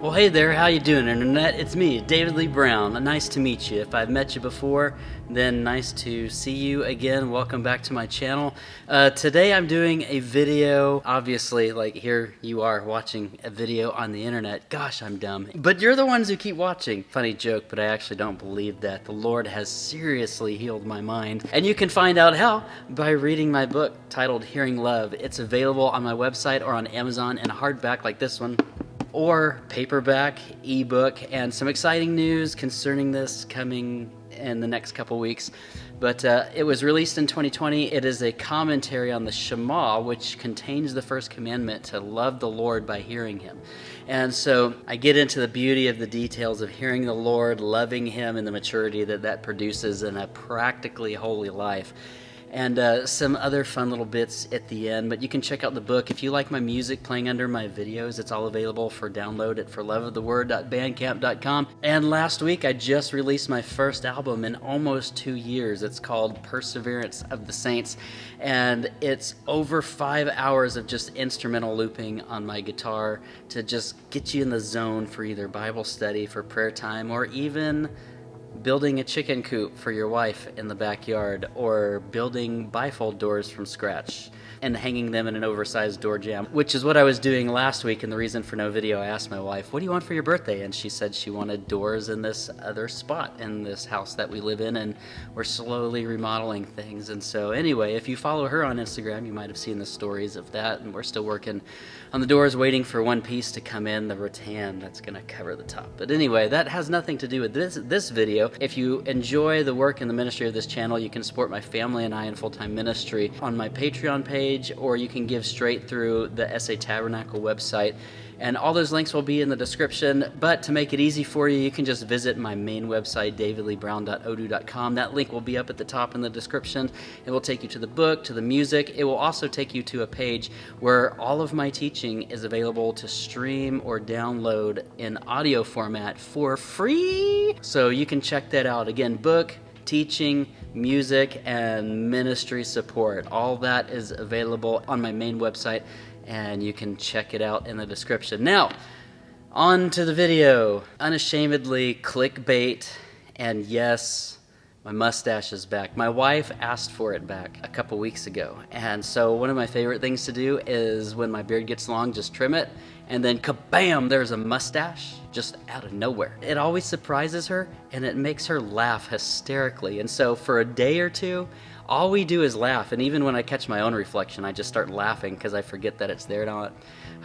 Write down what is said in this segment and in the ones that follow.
Well, hey there, how you doing, Internet? It's me, David Lee Brown. Nice to meet you. If I've met you before, then nice to see you again. Welcome back to my channel. Today I'm doing a video. Obviously, like here you are watching a video on the internet. Gosh, I'm dumb. But you're the ones who keep watching. Funny joke, but I actually don't believe that. The Lord has seriously healed my mind. And you can find out how by reading my book titled Hearing Love. It's available on my website or on Amazon in hardback like this one, or paperback, ebook, and some exciting news concerning this coming in the next couple weeks. But it was released in 2020. It is a commentary on the Shema, which contains the first commandment to love the Lord by hearing Him. And so I get into the beauty of the details of hearing the Lord, loving Him, and the maturity that that produces in a practically holy life. And some other fun little bits at the end. But you can check out the book. If you like my music playing under my videos, it's all available for download at forloveoftheword.bandcamp.com. And last week I just released my first album in almost 2 years. It's called Perseverance of the Saints, and it's over 5 hours of just instrumental looping on my guitar to just get you in the zone for either Bible study, for prayer time, or even building a chicken coop for your wife in the backyard, or building bifold doors from scratch and hanging them in an oversized door jamb, which is what I was doing last week. And the reason for no video, I asked my wife, what do you want for your birthday? And she said she wanted doors in this other spot in this house that we live in, and we're slowly remodeling things. And so anyway, if you follow her on Instagram, you might have seen the stories of that, and we're still working on the doors, waiting for one piece to come in, the rattan that's gonna cover the top. But anyway, that has nothing to do with this video. If you enjoy the work and the ministry of this channel, you can support my family and I in full-time ministry on my Patreon page, or you can give straight through the SA Tabernacle website. And all those links will be in the description. But to make it easy for you, you can just visit my main website, davidleebrown.odoo.com. That link will be up at the top in the description. It will take you to the book, to the music. It will also take you to a page where all of my teaching is available to stream or download in audio format for free. So you can check that out. Again, book, teaching, music, and ministry support. All that is available on my main website, and you can check it out in the description. Now, on to the video. Unashamedly clickbait, and yes, my mustache is back. My wife asked for it back a couple weeks ago, and so one of my favorite things to do is when my beard gets long, just trim it, and then kabam, there's a mustache just out of nowhere. It always surprises her, and it makes her laugh hysterically. And so for a day or two, all we do is laugh. And even when I catch my own reflection, I just start laughing because I forget that it's there.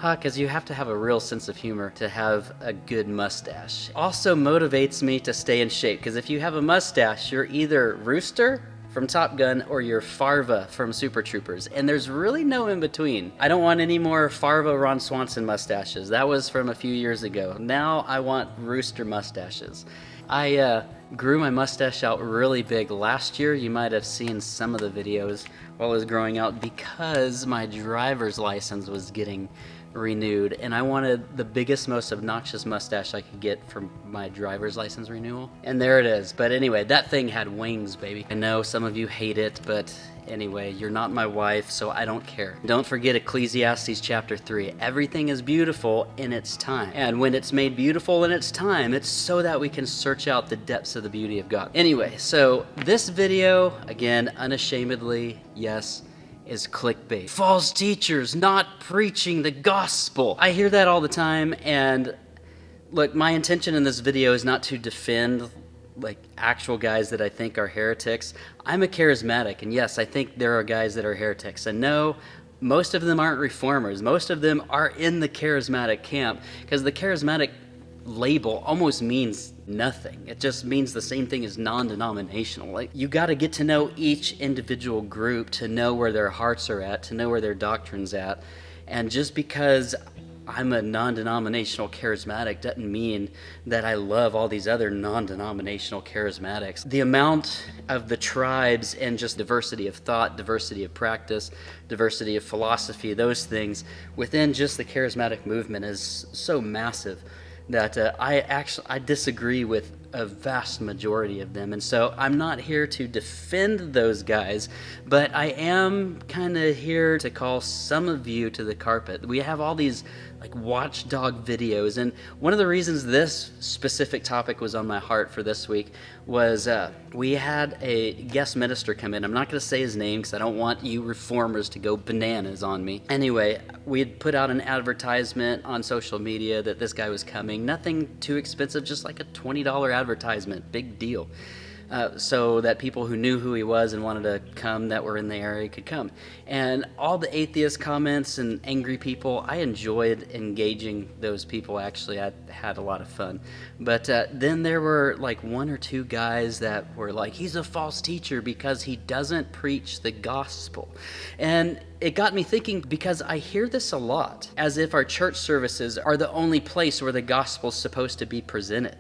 Because you have to have a real sense of humor to have a good mustache. Also motivates me to stay in shape, because if you have a mustache, you're either Rooster from Top Gun or you're Farva from Super Troopers, and there's really no in between. I don't want any more Farva Ron Swanson mustaches. That was from a few years ago. Now I want Rooster mustaches. I grew my mustache out really big last year. You might have seen some of the videos while I was growing out, because my driver's license was getting renewed, and I wanted the biggest, most obnoxious mustache I could get for my driver's license renewal, and there it is. But anyway, that thing had wings, baby. I know some of you hate it, but anyway, you're not my wife, so I don't care. Don't forget Ecclesiastes chapter 3. Everything is beautiful in its time, and when it's made beautiful in its time, it's so that we can search out the depths of the beauty of God. Anyway, so this video, again, unashamedly, yes, is clickbait. False teachers not preaching the gospel. I hear that all the time, and look, my intention in this video is not to defend like actual guys that I think are heretics. I'm a charismatic, and yes, I think there are guys that are heretics. And no, most of them aren't reformers. Most of them are in the charismatic camp, because the charismatic label almost means nothing. It just means the same thing as non-denominational. Like, you got to get to know each individual group to know where their hearts are at, to know where their doctrine's at. And just because I'm a non-denominational charismatic doesn't mean that I love all these other non-denominational charismatics. The amount of the tribes and just diversity of thought, diversity of practice, diversity of philosophy, those things within just the charismatic movement is so massive that I disagree with a vast majority of them. And so I'm not here to defend those guys, but I am kind of here to call some of you to the carpet. We have all these like watchdog videos, and one of the reasons this specific topic was on my heart for this week was we had a guest minister come in. I'm not going to say his name because I don't want you reformers to go bananas on me. Anyway, we had put out an advertisement on social media that this guy was coming. Nothing too expensive, just like a $20 advertisement. Big deal. So that people who knew who he was and wanted to come that were in the area could come. And all the atheist comments and angry people, I enjoyed engaging those people. Actually, I had a lot of fun. But then there were like one or two guys that were like, he's a false teacher because he doesn't preach the gospel. And it got me thinking, because I hear this a lot, as if our church services are the only place where the gospel is supposed to be presented.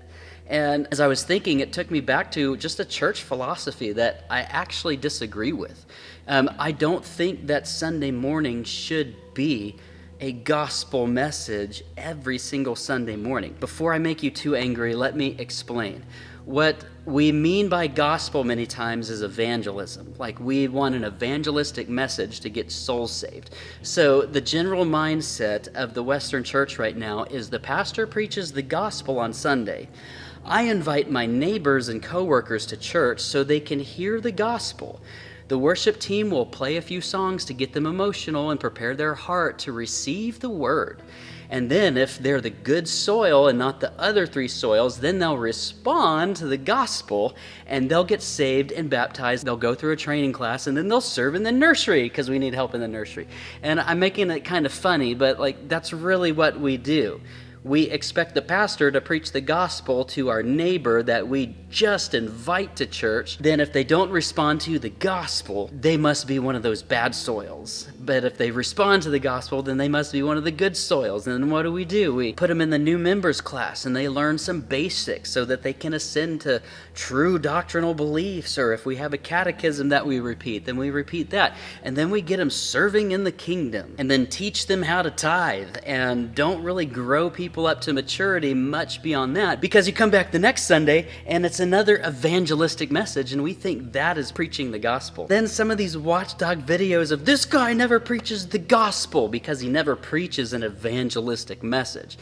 And as I was thinking, it took me back to just a church philosophy that I actually disagree with. I don't think that Sunday morning should be a gospel message every single Sunday morning. Before I make you too angry, let me explain. What we mean by gospel many times is evangelism. Like, we want an evangelistic message to get souls saved. So the general mindset of the Western church right now is the pastor preaches the gospel on Sunday. I invite my neighbors and coworkers to church so they can hear the gospel. The worship team will play a few songs to get them emotional and prepare their heart to receive the word. And then if they're the good soil and not the other three soils, then they'll respond to the gospel and they'll get saved and baptized. They'll go through a training class and then they'll serve in the nursery because we need help in the nursery. And I'm making it kind of funny, but like that's really what we do. We expect the pastor to preach the gospel to our neighbor that we just invite to church. Then if they don't respond to the gospel, they must be one of those bad soils. But if they respond to the gospel, then they must be one of the good soils. And then what do? We put them in the new members class and they learn some basics so that they can ascend to true doctrinal beliefs. Or if we have a catechism that we repeat, then we repeat that. And then we get them serving in the kingdom and then teach them how to tithe and don't really grow people up to maturity much beyond that, because you come back the next Sunday and it's another evangelistic message and we think that is preaching the gospel. Then some of these watchdog videos of this guy never preaches the gospel because he never preaches an evangelistic message.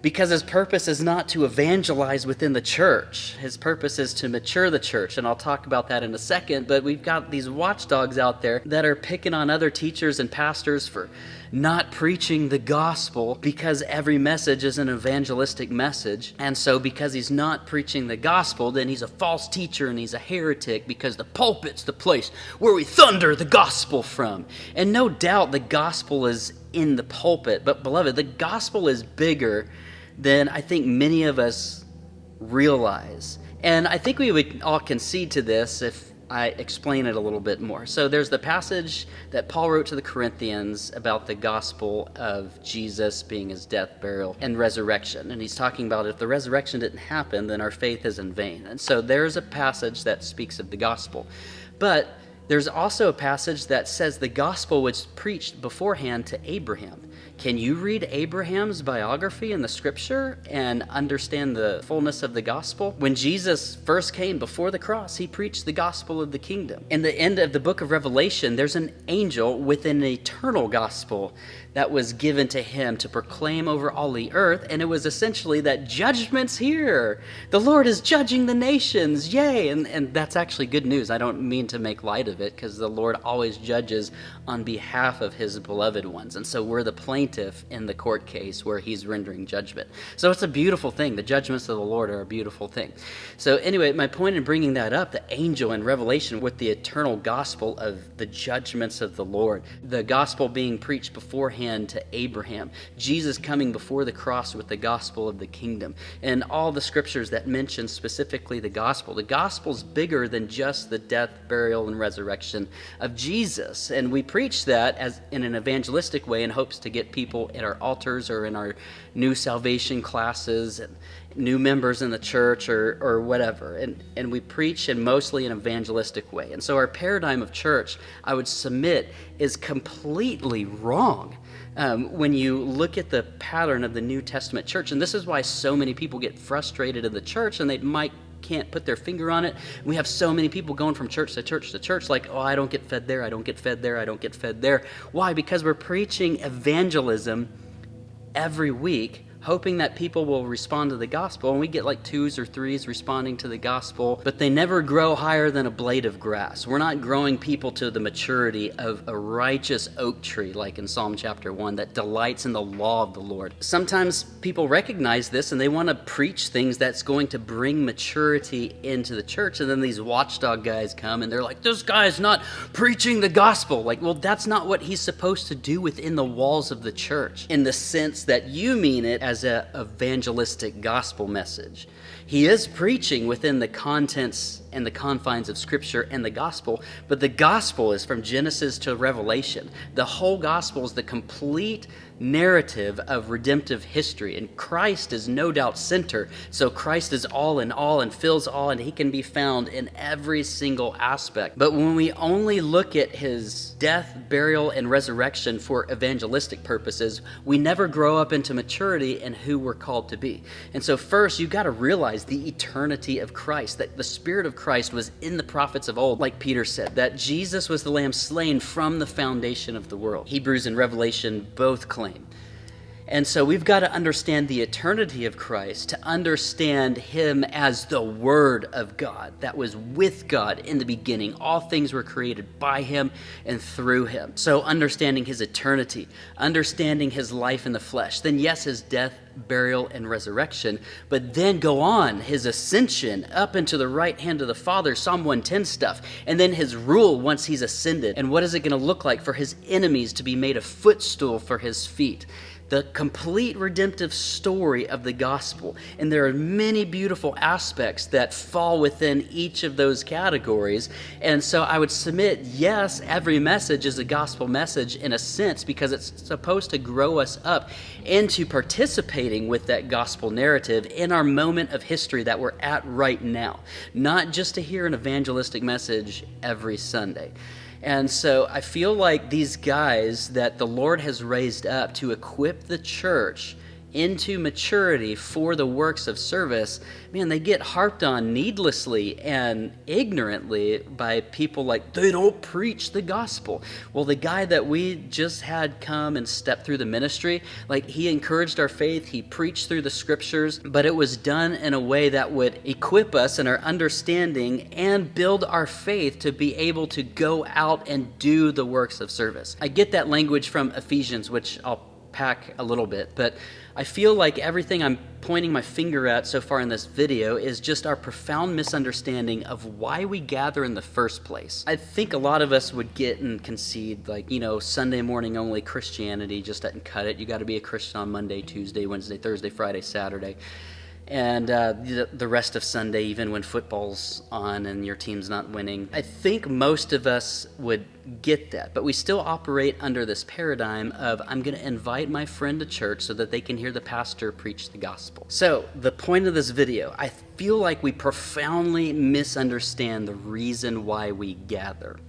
Because his purpose is not to evangelize within the church. His purpose is to mature the church, and I'll talk about that in a second, but we've got these watchdogs out there that are picking on other teachers and pastors for not preaching the gospel because every message is an evangelistic message. And so because he's not preaching the gospel, then he's a false teacher and he's a heretic because the pulpit's the place where we thunder the gospel from. And no doubt the gospel is in the pulpit, but beloved, the gospel is bigger than I think many of us realize. And I think we would all concede to this if I explain it a little bit more. So there's the passage that Paul wrote to the Corinthians about the gospel of Jesus being his death, burial, and resurrection. And he's talking about if the resurrection didn't happen, then our faith is in vain. And so there's a passage that speaks of the gospel. But there's also a passage that says the gospel was preached beforehand to Abraham. Can you read Abraham's biography in the scripture and understand the fullness of the gospel? When Jesus first came before the cross, he preached the gospel of the kingdom. In the end of the book of Revelation, there's an angel with an eternal gospel that was given to him to proclaim over all the earth, and it was essentially that judgment's here. The Lord is judging the nations, yay! And that's actually good news. I don't mean to make light of it, because the Lord always judges on behalf of his beloved ones, and so we're the plaintiff in the court case where he's rendering judgment. So it's a beautiful thing. The judgments of the Lord are a beautiful thing. So anyway, my point in bringing that up, the angel in Revelation with the eternal gospel of the judgments of the Lord, the gospel being preached beforehand to Abraham, Jesus coming before the cross with the gospel of the kingdom, and all the scriptures that mention specifically the gospel. The gospel's bigger than just the death, burial, and resurrection of Jesus, and we preach that as in an evangelistic way in hopes to get people at our altars or in our new salvation classes and new members in the church or whatever. And we preach in mostly an evangelistic way. And so our paradigm of church, I would submit, is completely wrong. When you look at the pattern of the New Testament church, and this is why so many people get frustrated in the church and they can't put their finger on it. We have so many people going from church to church to church like, oh, I don't get fed there, I don't get fed there, I don't get fed there. Why? Because we're preaching evangelism every week, hoping that people will respond to the gospel, and we get like 2s or 3s responding to the gospel, but they never grow higher than a blade of grass. We're not growing people to the maturity of a righteous oak tree, like in Psalm chapter 1, that delights in the law of the Lord. Sometimes people recognize this and they want to preach things that's going to bring maturity into the church, and then these watchdog guys come and they're like, this guy's not preaching the gospel. Like, well, that's not what he's supposed to do within the walls of the church, in the sense that you mean it as an evangelistic gospel message. He is preaching within the contents and the confines of Scripture and the gospel, but the gospel is from Genesis to Revelation. The whole gospel is the complete narrative of redemptive history, and Christ is no doubt center. So Christ is all in all and fills all, and he can be found in every single aspect. But when we only look at his death, burial, and resurrection for evangelistic purposes, we never grow up into maturity in who we're called to be. And so first, you've got to realize the eternity of Christ, that the Spirit of Christ was in the prophets of old, like Peter said, that Jesus was the Lamb slain from the foundation of the world. Hebrews and Revelation both claim. And so we've got to understand the eternity of Christ to understand him as the Word of God that was with God in the beginning. All things were created by him and through him. So understanding his eternity, understanding his life in the flesh, then yes, his death, burial, and resurrection, but then go on, his ascension up into the right hand of the Father, Psalm 110 stuff, and then his rule once he's ascended. And what is it going to look like for his enemies to be made a footstool for his feet? The complete redemptive story of the gospel. And there are many beautiful aspects that fall within each of those categories. And so I would submit, yes, every message is a gospel message in a sense, because it's supposed to grow us up into participating with that gospel narrative in our moment of history that we're at right now. Not just to hear an evangelistic message every Sunday. And so I feel like these guys that the Lord has raised up to equip the church into maturity for the works of service, man, they get harped on needlessly and ignorantly by people like, they don't preach the gospel. Well, the guy that we just had come and step through the ministry, like, he encouraged our faith, he preached through the scriptures, but it was done in a way that would equip us in our understanding and build our faith to be able to go out and do the works of service. I get that language from Ephesians, which I'll pack a little bit, but I feel like everything I'm pointing my finger at so far in this video is just our profound misunderstanding of why we gather in the first place. I think a lot of us would get and concede, like, Sunday morning only Christianity just doesn't cut it. You got to be a Christian on Monday, Tuesday, Wednesday, Thursday, Friday, Saturday. And the rest of Sunday, even when football's on and your team's not winning. I think most of us would get that, but we still operate under this paradigm of, I'm going to invite my friend to church so that they can hear the pastor preach the gospel. So the point of this video, I feel like we profoundly misunderstand the reason why we gather.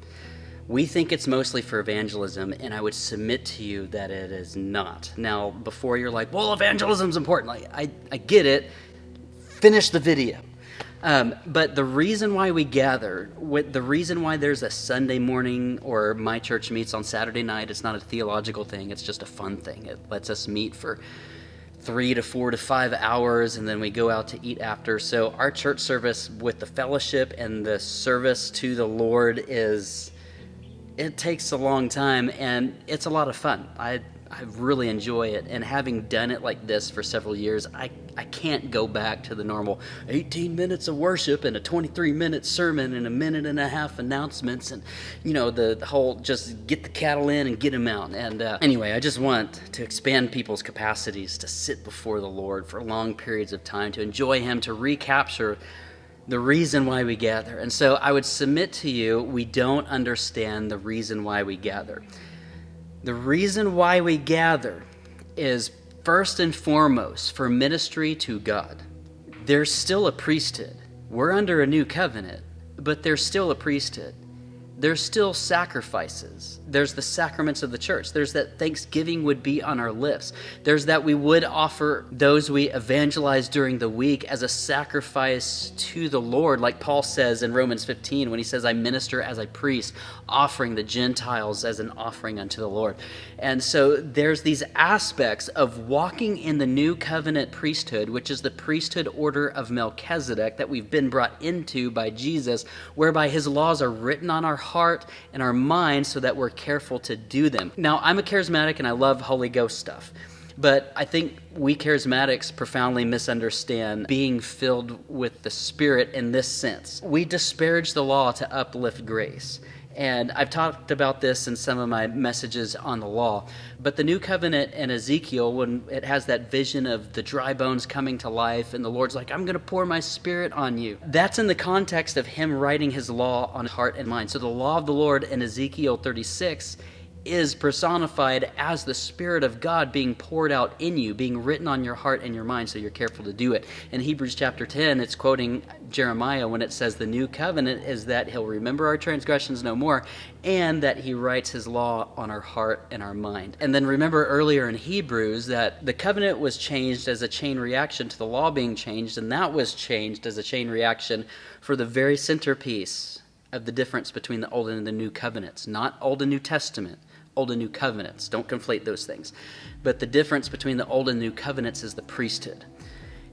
We think it's mostly for evangelism, and I would submit to you that it is not. Now, before you're like, well, evangelism's important. Like, I get it. Finish the video. But the reason why we gather, the reason why there's a Sunday morning, or my church meets on Saturday night, it's not a theological thing, it's just a fun thing. It lets us meet for 3 to 4 to 5 hours, and then we go out to eat after. So our church service with the fellowship and the service to the Lord it takes a long time, and it's a lot of fun. I really enjoy it, and having done it like this for several years, I can't go back to the normal 18 minutes of worship and a 23-minute sermon and a minute and a half announcements and, the whole just get the cattle in and get them out. And anyway, I just want to expand people's capacities to sit before the Lord for long periods of time, to enjoy him, to recapture the reason why we gather. And so I would submit to you, we don't understand the reason why we gather. The reason why we gather is first and foremost for ministry to God. There's still a priesthood. We're under a new covenant, but there's still a priesthood. There's still sacrifices. There's the sacraments of the church. There's that thanksgiving would be on our lips. There's that we would offer those we evangelize during the week as a sacrifice to the Lord, like Paul says in Romans 15 when he says, I minister as a priest, offering the Gentiles as an offering unto the Lord. And so there's these aspects of walking in the new covenant priesthood, which is the priesthood order of Melchizedek that we've been brought into by Jesus, whereby his laws are written on our heart and our mind so that we're careful to do them. Now, I'm a charismatic and I love Holy Ghost stuff, but I think we charismatics profoundly misunderstand being filled with the Spirit in this sense. We disparage the law to uplift grace. And I've talked about this in some of my messages on the law. But the new covenant in Ezekiel, when it has that vision of the dry bones coming to life, and the Lord's like, I'm going to pour my Spirit on you. That's in the context of him writing his law on heart and mind. So the law of the Lord in Ezekiel 36 is personified as the Spirit of God being poured out in you, being written on your heart and your mind, so you're careful to do it. In Hebrews chapter 10, it's quoting Jeremiah when it says the new covenant is that he'll remember our transgressions no more, and that he writes his law on our heart and our mind. And then remember earlier in Hebrews that the covenant was changed as a chain reaction to the law being changed, and that was changed as a chain reaction for the very centerpiece of the difference between the Old and the New Covenants. Not Old and New Testament, Old and New Covenants. Don't conflate those things. But the difference between the Old and New Covenants is the priesthood.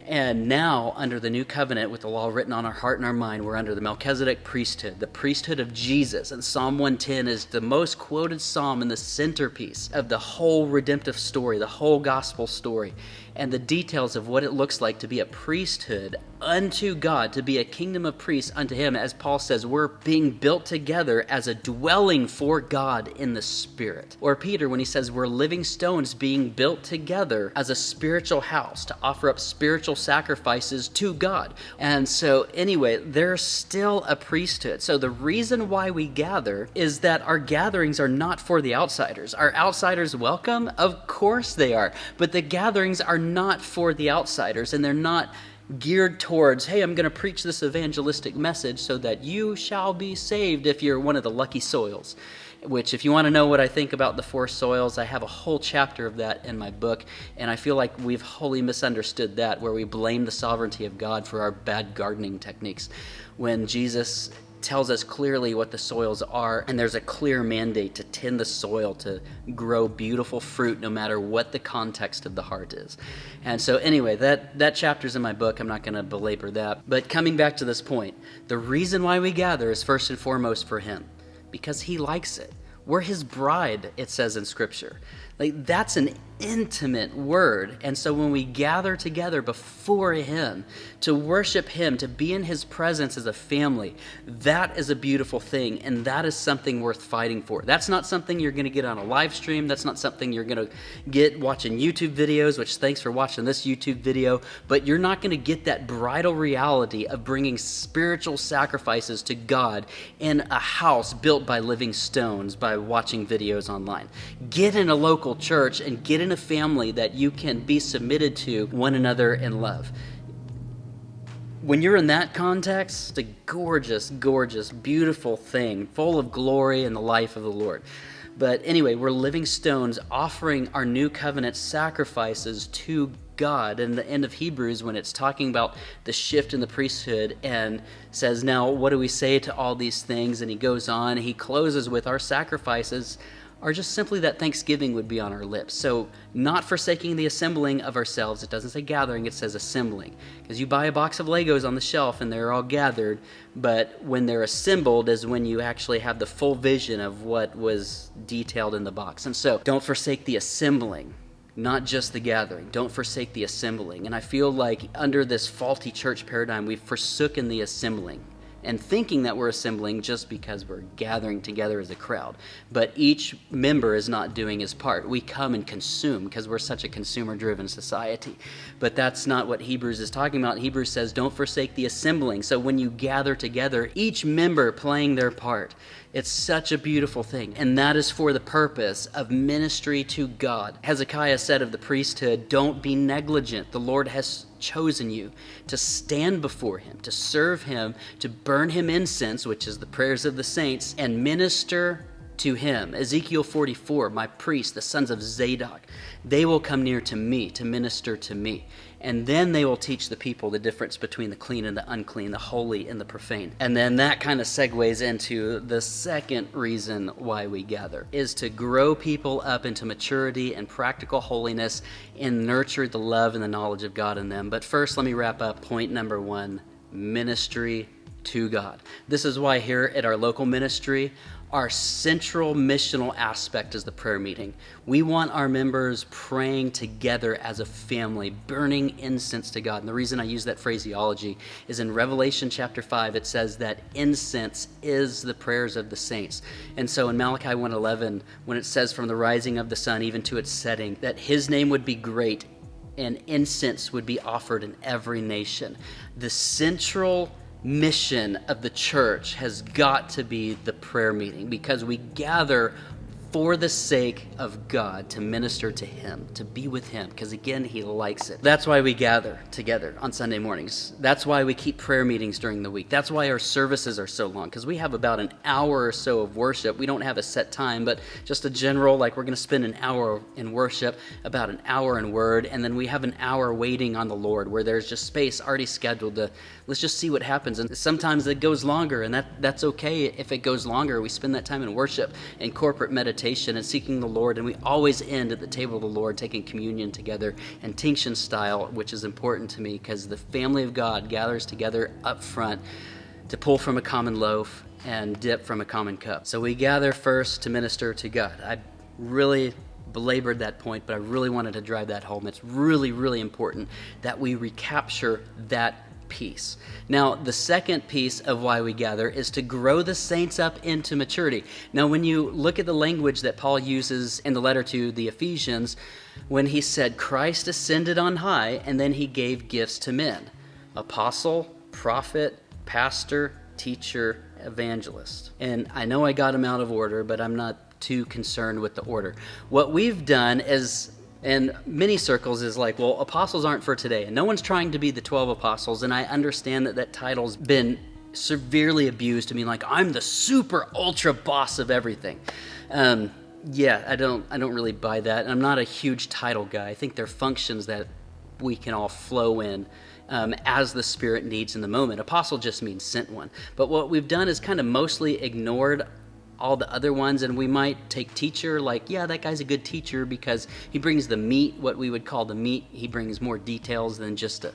And now, under the new covenant, with the law written on our heart and our mind, we're under the Melchizedek priesthood, the priesthood of Jesus. And Psalm 110 is the most quoted psalm and the centerpiece of the whole redemptive story, the whole gospel story, and the details of what it looks like to be a priesthood unto God, to be a kingdom of priests unto him. As Paul says, we're being built together as a dwelling for God in the Spirit. Or Peter, when he says we're living stones being built together as a spiritual house to offer up spiritual sacrifices to God. And so anyway, there's still a priesthood. So the reason why we gather is that our gatherings are not for the outsiders. Are outsiders welcome? Of course they are. But the gatherings are not for the outsiders, and they're not geared towards, hey, I'm going to preach this evangelistic message so that you shall be saved if you're one of the lucky soils. Which, if you want to know what I think about the four soils, I have a whole chapter of that in my book, and I feel like we've wholly misunderstood that, where we blame the sovereignty of God for our bad gardening techniques, when Jesus tells us clearly what the soils are, and there's a clear mandate to tend the soil to grow beautiful fruit no matter what the context of the heart is. And so anyway, that chapter's in my book. I'm not going to belabor that. But coming back to this point, the reason why we gather is first and foremost for him, because he likes it. We're his bride, it says in Scripture. Like, that's an intimate word. And so when we gather together before him to worship him, to be in his presence as a family, that is a beautiful thing, and that is something worth fighting for. That's not something you're going to get on a live stream. That's not something you're going to get watching YouTube videos, which thanks for watching this YouTube video, but you're not going to get that bridal reality of bringing spiritual sacrifices to God in a house built by living stones by watching videos online. Get in a local church and get in a family that you can be submitted to one another in love. When you're in that context, it's a gorgeous, gorgeous, beautiful thing, full of glory and the life of the Lord. But anyway, we're living stones offering our new covenant sacrifices to God. In the end of Hebrews, when it's talking about the shift in the priesthood and says, now what do we say to all these things? And he goes on, he closes with our sacrifices are just simply that thanksgiving would be on our lips. So not forsaking the assembling of ourselves. It doesn't say gathering, it says assembling. Because you buy a box of Legos on the shelf and they're all gathered, but when they're assembled is when you actually have the full vision of what was detailed in the box. And so don't forsake the assembling, not just the gathering. Don't forsake the assembling. And I feel like under this faulty church paradigm, we've forsaken the assembling and thinking that we're assembling just because we're gathering together as a crowd. But each member is not doing his part. We come and consume because we're such a consumer-driven society. But that's not what Hebrews is talking about. Hebrews says, don't forsake the assembling. So when you gather together, each member playing their part, It's such a beautiful thing, and that is for the purpose of ministry to God. Hezekiah said of the priesthood, don't be negligent. The Lord has chosen you to stand before him, to serve him, to burn him incense, which is the prayers of the saints, and minister to him. Ezekiel 44, my priests, the sons of Zadok, they will come near to me to minister to me. And then they will teach the people the difference between the clean and the unclean, the holy and the profane. And then that kind of segues into the second reason why we gather, is to grow people up into maturity and practical holiness and nurture the love and the knowledge of God in them. But first, let me wrap up point number 1, ministry to God. This is why here at our local ministry, our central missional aspect is the prayer meeting. We want our members praying together as a family, burning incense to God. And the reason I use that phraseology is in Revelation chapter 5, it says that incense is the prayers of the saints. And so in Malachi 1:11, when it says from the rising of the sun even to its setting, that his name would be great and incense would be offered in every nation. The central mission of the church has got to be the prayer meeting, because we gather for the sake of God, to minister to him, to be with him, because again, he likes it. That's why we gather together on Sunday mornings. That's why we keep prayer meetings during the week. That's why our services are so long, because we have about an hour or so of worship. We don't have a set time, but just a general, like we're going to spend an hour in worship, about an hour in word, and then we have an hour waiting on the Lord, where there's just space already scheduled to, let's just see what happens. And sometimes it goes longer, and that's okay if it goes longer. We spend that time in worship and corporate meditation and seeking the Lord, and we always end at the table of the Lord taking communion together and tinction style, which is important to me because the family of God gathers together up front to pull from a common loaf and dip from a common cup. So we gather first to minister to God. I really belabored that point, but I really wanted to drive that home. It's really, really important that we recapture that piece. Now, the second piece of why we gather is to grow the saints up into maturity. Now, when you look at the language that Paul uses in the letter to the Ephesians, when he said Christ ascended on high and then he gave gifts to men, apostle, prophet, pastor, teacher, evangelist. And I know I got them out of order, but I'm not too concerned with the order. What we've done is, in many circles, is like, well, apostles aren't for today. And no one's trying to be the 12 apostles. And I understand that title's been severely abused to mean like, I'm the super ultra boss of everything. Yeah, I don't really buy that. And I'm not a huge title guy. I think they're functions that we can all flow in as the Spirit needs in the moment. Apostle just means sent one. But what we've done is kind of mostly ignored all the other ones, and we might take teacher, like, yeah, that guy's a good teacher because he brings the meat, what we would call the meat. He brings more details than just a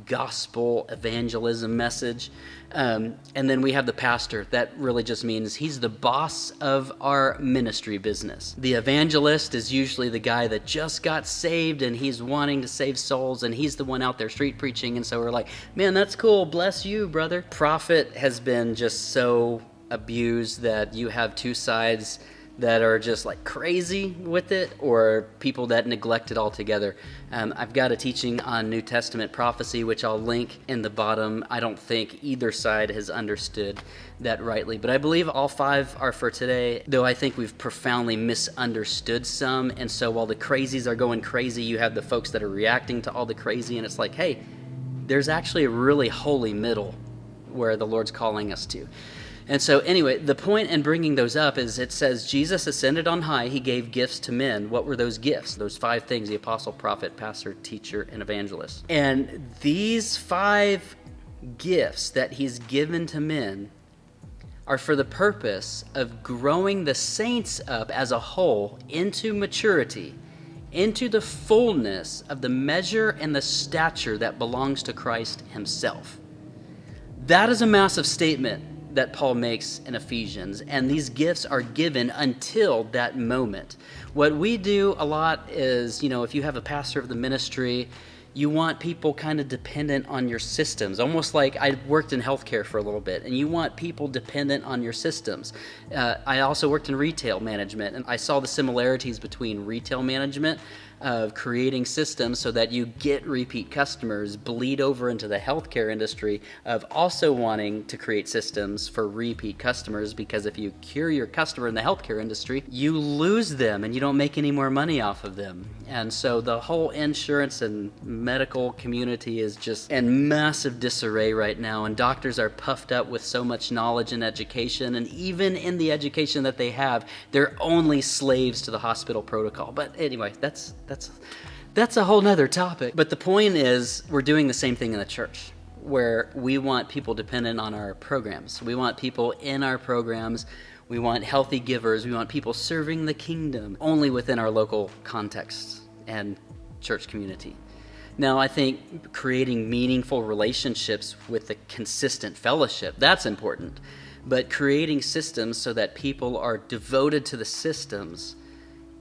gospel evangelism message. And then we have the pastor. That really just means he's the boss of our ministry business. The evangelist is usually the guy that just got saved and he's wanting to save souls, and he's the one out there street preaching, and so we're like, man, that's cool, bless you, brother. Prophet has been just so abused that you have two sides that are just like crazy with it, or people that neglect it altogether. I've got a teaching on New Testament prophecy, which I'll link in the bottom. I don't think either side has understood that rightly, but I believe all five are for today, though I think we've profoundly misunderstood some. And so while the crazies are going crazy, you have the folks that are reacting to all the crazy, and it's like, hey, there's actually a really holy middle where the Lord's calling us to. And so anyway, the point in bringing those up is it says Jesus ascended on high, he gave gifts to men. What were those gifts? Those five things: the apostle, prophet, pastor, teacher, and evangelist. And these five gifts that he's given to men are for the purpose of growing the saints up as a whole into maturity, into the fullness of the measure and the stature that belongs to Christ himself. That is a massive statement that Paul makes in Ephesians, and these gifts are given until that moment. What we do a lot is, if you have a pastor of the ministry, you want people kind of dependent on your systems, almost like I worked in healthcare for a little bit, and you want people dependent on your systems. I also worked in retail management, and I saw the similarities between retail management of creating systems so that you get repeat customers bleed over into the healthcare industry of also wanting to create systems for repeat customers, because if you cure your customer in the healthcare industry, you lose them and you don't make any more money off of them. And so the whole insurance and medical community is just in massive disarray right now, and doctors are puffed up with so much knowledge and education, and even in the education that they have, they're only slaves to the hospital protocol. But anyway, that's a whole nother topic. But the point is, we're doing the same thing in the church, where we want people dependent on our programs. We want people in our programs. We want healthy givers. We want people serving the kingdom only within our local context and church community. Now, I think creating meaningful relationships with a consistent fellowship, that's important. But creating systems so that people are devoted to the systems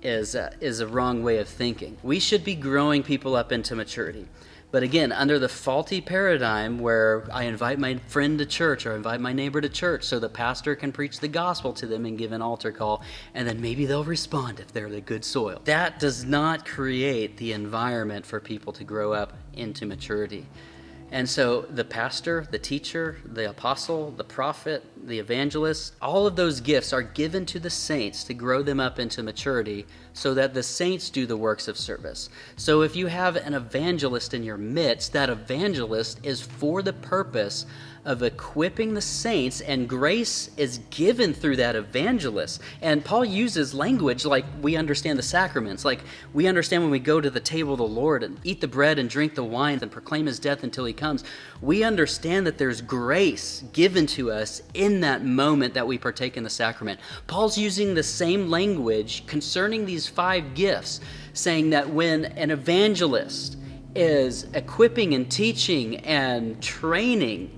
is a wrong way of thinking. We should be growing people up into maturity. But again, under the faulty paradigm where I invite my friend to church or invite my neighbor to church so the pastor can preach the gospel to them and give an altar call, and then maybe they'll respond if they're the good soil. That does not create the environment for people to grow up into maturity. And so the pastor, the teacher, the apostle, the prophet, the evangelist, all of those gifts are given to the saints to grow them up into maturity so that the saints do the works of service. So if you have an evangelist in your midst, that evangelist is for the purpose of equipping the saints, and grace is given through that evangelist. And Paul uses language like we understand the sacraments, like we understand when we go to the table of the Lord and eat the bread and drink the wine and proclaim his death until he comes. We understand that there's grace given to us in that moment that we partake in the sacrament. Paul's using the same language concerning these 5 gifts, saying that when an evangelist is equipping and teaching and training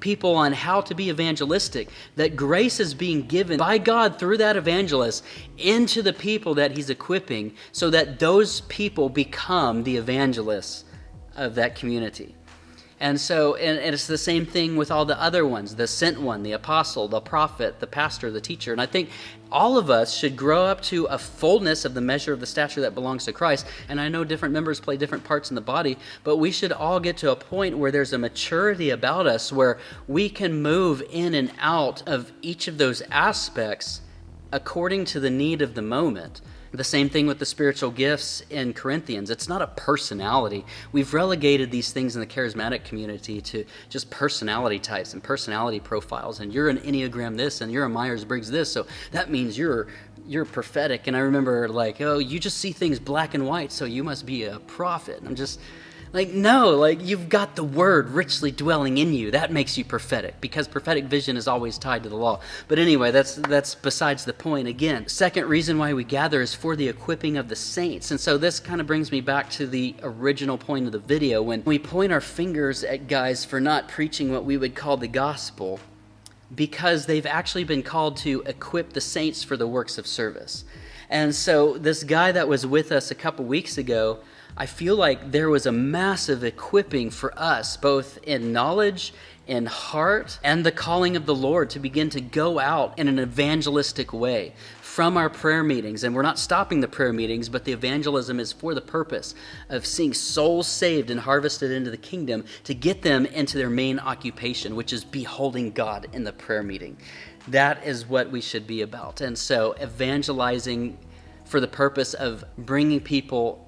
people on how to be evangelistic, that grace is being given by God through that evangelist into the people that he's equipping so that those people become the evangelists of that community. And so, and it's the same thing with all the other ones, the sent one, the apostle, the prophet, the pastor, the teacher. And I think all of us should grow up to a fullness of the measure of the stature that belongs to Christ. And I know different members play different parts in the body, but we should all get to a point where there's a maturity about us where we can move in and out of each of those aspects according to the need of the moment. The same thing with the spiritual gifts in Corinthians. It's not a personality. We've relegated these things in the charismatic community to just personality types and personality profiles. And you're an Enneagram this, and you're a Myers-Briggs this, so that means you're prophetic. And I remember like, oh, you just see things black and white, so you must be a prophet. And I'm just like, no, like you've got the word richly dwelling in you. That makes you prophetic, because prophetic vision is always tied to the law. But anyway, that's besides the point. Again, second reason why we gather is for the equipping of the saints. And so this kind of brings me back to the original point of the video, when we point our fingers at guys for not preaching what we would call the gospel, because they've actually been called to equip the saints for the works of service. And so this guy that was with us a couple weeks ago, I feel like there was a massive equipping for us, both in knowledge, in heart, and the calling of the Lord to begin to go out in an evangelistic way from our prayer meetings. And we're not stopping the prayer meetings, but the evangelism is for the purpose of seeing souls saved and harvested into the kingdom to get them into their main occupation, which is beholding God in the prayer meeting. That is what we should be about. And so evangelizing for the purpose of bringing people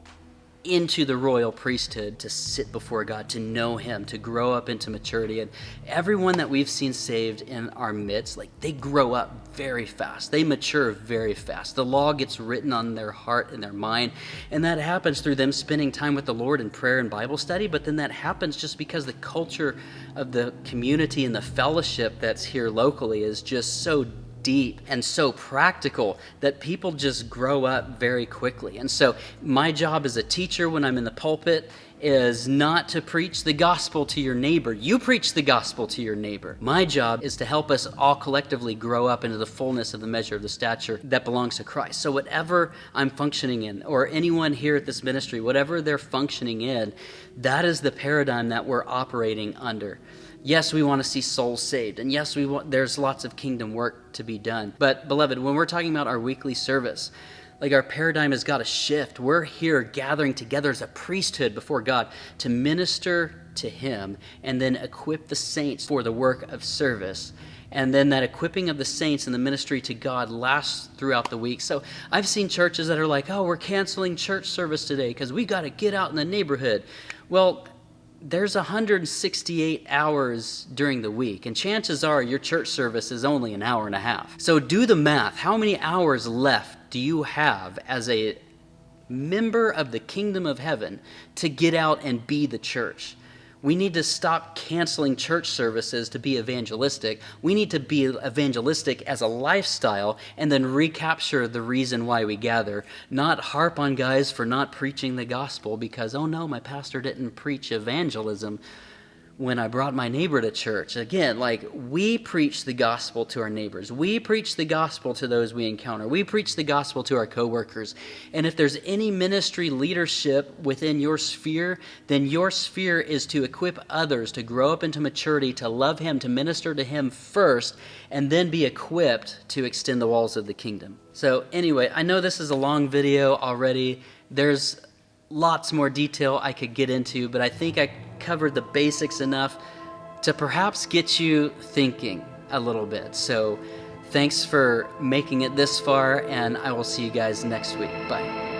into the royal priesthood to sit before God, to know him, to grow up into maturity. And everyone that we've seen saved in our midst, like they grow up very fast. They mature very fast. The law gets written on their heart and their mind. And that happens through them spending time with the Lord in prayer and Bible study. But then that happens just because the culture of the community and the fellowship that's here locally is just so deep and so practical that people just grow up very quickly. And so my job as a teacher when I'm in the pulpit is not to preach the gospel to your neighbor. You preach the gospel to your neighbor. My job is to help us all collectively grow up into the fullness of the measure of the stature that belongs to Christ. So whatever I'm functioning in, or anyone here at this ministry, whatever they're functioning in, that is the paradigm that we're operating under. Yes, we want to see souls saved, and yes, there's lots of kingdom work to be done. But beloved, when we're talking about our weekly service, Like, our paradigm has got to shift. We're here gathering together as a priesthood before God to minister to him and then equip the saints for the work of service. And then that equipping of the saints and the ministry to God lasts throughout the week. So I've seen churches that are like, oh, we're canceling church service today because we got to get out in the neighborhood. Well, there's 168 hours during the week, and chances are your church service is only an hour and a half. So do the math. How many hours left do you have as a member of the kingdom of heaven to get out and be the church? We need to stop canceling church services to be evangelistic. We need to be evangelistic as a lifestyle and then recapture the reason why we gather. Not harp on guys for not preaching the gospel because, oh no, my pastor didn't preach evangelism when I brought my neighbor to church. Again, like, we preach the gospel to our neighbors. We preach the gospel to those we encounter. We preach the gospel to our coworkers. And if there's any ministry leadership within your sphere, then your sphere is to equip others to grow up into maturity, to love him, to minister to him first, and then be equipped to extend the walls of the kingdom. So anyway, I know this is a long video already. There's lots more detail I could get into, but I think I covered the basics enough to perhaps get you thinking a little bit. So thanks for making it this far, and I will see you guys next week. Bye.